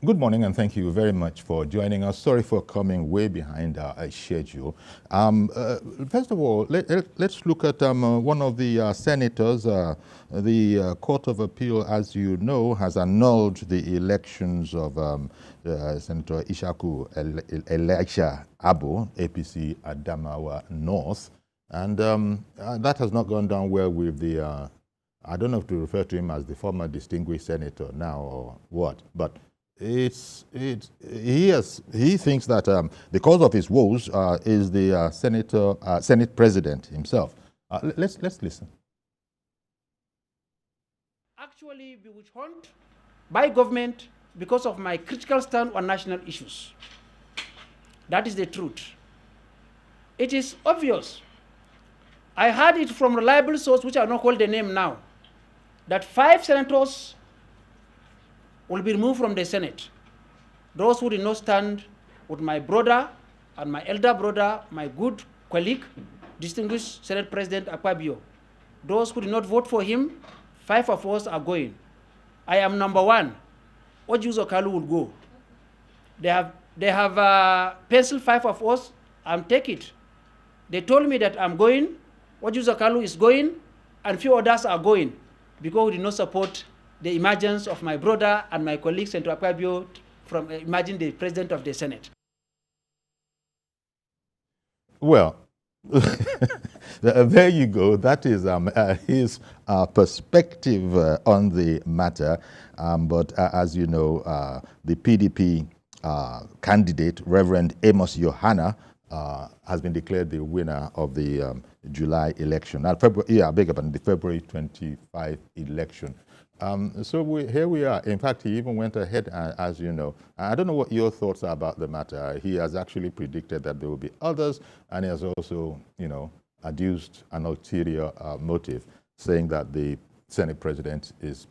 Good morning, and thank you very much for joining us. Sorry for coming way behind our schedule. First of all, let's look at one of the senators. The Court of Appeal, as you know, has annulled the elections of Senator Elisha Abbo, APC Adamawa North. And that has not gone down well with the, I don't know if to refer to him as the former distinguished senator now or what, but he thinks that the cause of his woes is the Senate president himself. Let's listen. Actually be withheld by government because of my critical stand on national issues. That is the truth. It is obvious. I heard it from reliable source, which I will not call the name now, that 5 senators will be removed from the Senate. Those who did not stand with my brother and my elder brother, my good colleague, distinguished Senate President Akpabio. Those who did not vote for him, 5 of us are going. I am number 1. Ojuzo Kalu will go. They have penciled 5 of us. Take it. They told me that I'm going. Ojuzo Kalu is going, and few others are going because we did not support the emergence of my brother and my colleague, Senator Akpabio, from emerging the president of the Senate. Well, there you go. That is his perspective on the matter. But as you know, the PDP candidate, Reverend Amos Yohana, has been declared the winner of the July election. The February 25 election. So here we are. In fact, he even went ahead, as you know. I don't know what your thoughts are about the matter. He has actually predicted that there will be others, and he has also, adduced an ulterior motive, saying that the Senate president is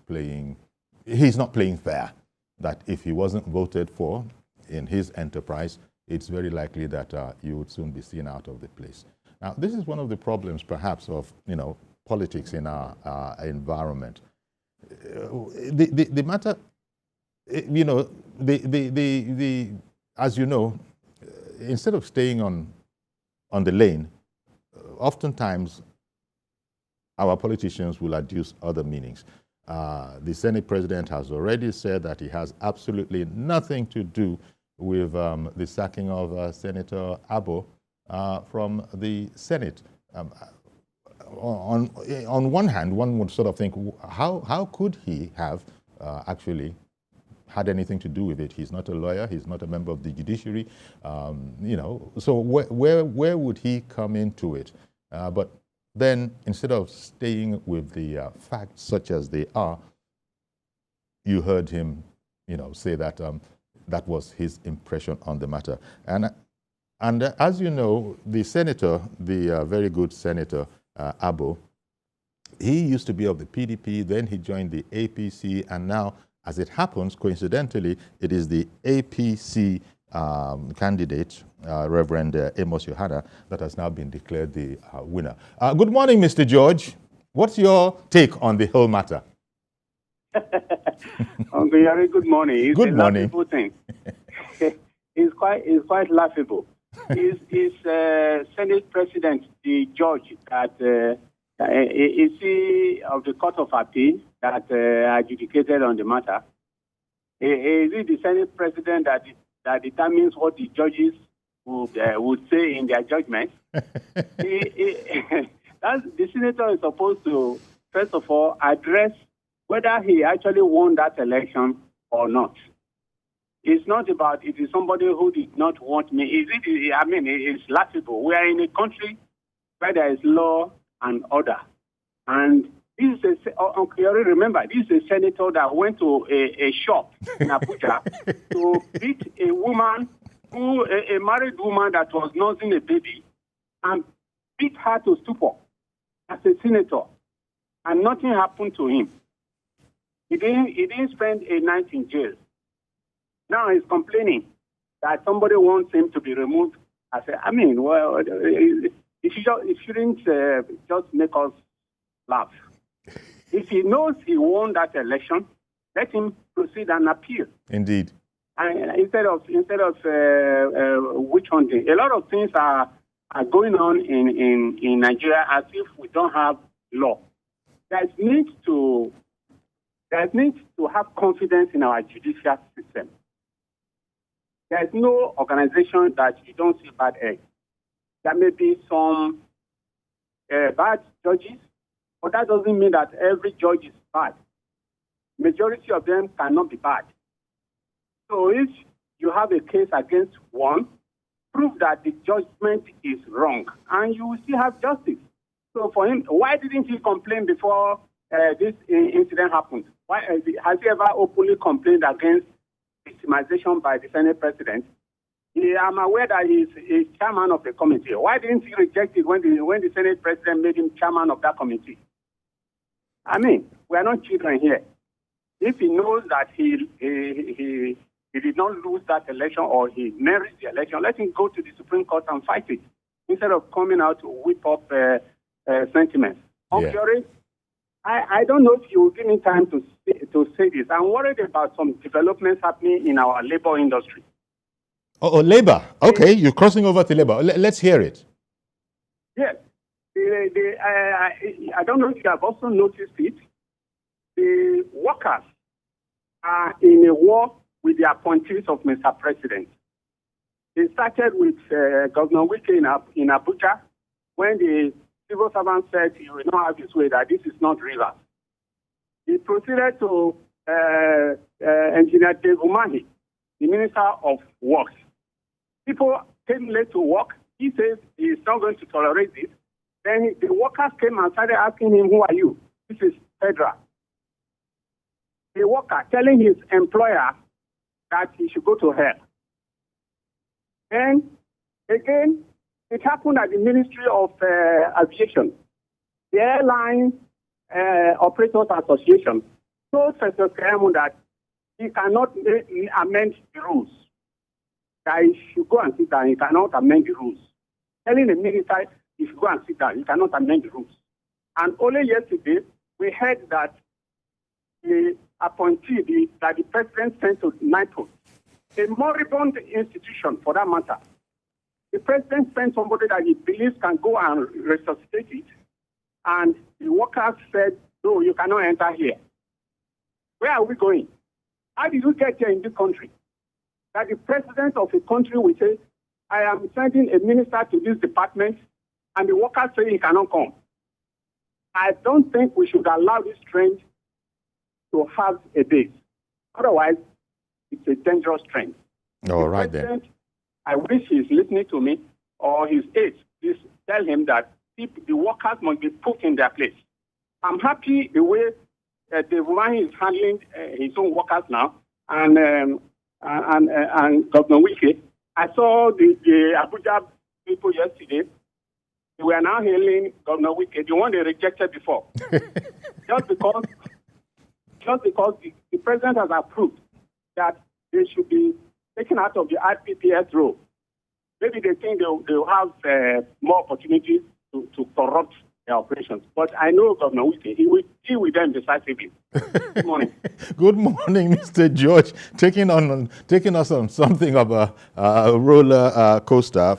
he's not playing fair, that if he wasn't voted for in his enterprise, it's very likely that you would soon be seen out of the place. Now, this is one of the problems, perhaps, of, politics in our environment. The matter, as you know, instead of staying on the lane, oftentimes our politicians will adduce other meanings. The Senate president has already said that he has absolutely nothing to do with the sacking of Senator Abbo from the Senate. On one hand, one would sort of think, how could he have actually had anything to do with it? He's not a lawyer. He's not a member of the judiciary. So where would he come into it? But then, instead of staying with the facts such as they are, you heard him, say that that was his impression on the matter. And as you know, the senator, the very good Senator Abbo, he used to be of the PDP, then he joined the APC, and now, as it happens, coincidentally, it is the APC candidate, Reverend Amos Yohana, that has now been declared the winner. Good morning, Mr. George. What's your take on the whole matter? Very good morning. It's good a morning. Laughable thing. It's quite laughable. Is Senate President the judge that is he of the Court of Appeal that adjudicated on the matter? Is it the Senate President that determines what the judges would say in their judgment? The senator is supposed to, first of all, address whether he actually won that election or not. It's not about it is somebody who did not want me. It's laughable. We are in a country where there is law and order. And this is remember, this is a senator that went to a shop in Abuja to beat a woman, a married woman that was nursing a baby, and beat her to stupor as a senator. And nothing happened to him. He didn't spend a night in jail. Now he's complaining that somebody wants him to be removed. I said, it shouldn't just make us laugh. If he knows he won that election, let him proceed and appeal. Indeed. And instead of witch hunting, a lot of things are going on in Nigeria as if we don't have law. There's need to have confidence in our judicial system. There's no organization that you don't see bad eggs. There may be some bad judges, but that doesn't mean that every judge is bad. Majority of them cannot be bad. So if you have a case against one, prove that the judgment is wrong, and you will still have justice. So for him, why didn't he complain before this incident happened? Why has he ever openly complained against victimization by the Senate president? I'm aware that he's chairman of the committee. Why didn't he reject it when the Senate president made him chairman of that committee? I mean, we are not children here. If he knows that he did not lose that election or he merits the election, let him go to the Supreme Court and fight it instead of coming out to whip up sentiments. On theory, I don't know if you will give me time to say this. I'm worried about some developments happening in our labor industry. Oh, labor. Okay, you're crossing over to labor. Let's hear it. Yes. I don't know if you have also noticed it. The workers are in a war with the appointees of Mr. President. It started with Governor Wike in Abuja when the civil servant said he will not have his way, that this is not rivers. He proceeded to Engineer Dave Umahi, the Minister of Works. People came late to work. He says he is not going to tolerate this. Then the workers came and started asking him, who are you? This is federal. The worker telling his employer that he should go to hell. Then, again, it happened at the Ministry of Aviation. The Airline Operators Association told Professor Kayamo that he cannot amend the rules. That he should go and sit down, he cannot amend the rules. Telling the minister he should go and sit down, he cannot amend the rules. And only yesterday, we heard that the appointee that the president sent to NIPO, a moribund institution for that matter. The president sent somebody that he believes can go and resuscitate it, and the workers said, no, you cannot enter here. Where are we going? How did we get here in this country? That the president of a country will say, I am sending a minister to this department, and the workers say he cannot come. I don't think we should allow this trend to have a base. Otherwise, it's a dangerous trend. All right, then. I wish he's listening to me, or his aides, please tell him that the workers must be put in their place. I'm happy the way the woman is handling his own workers now, and Governor Wike. I saw the Abuja people yesterday. They were now hailing Governor Wike, the one they rejected before. just because the president has approved that they should be taken out of the RPPS role. Maybe they think they'll have more opportunities to corrupt their operations. But I know Governor Wike, he will deal with them decisively. Good morning. Good morning, Mr. George. Taking us on something of a roller coaster.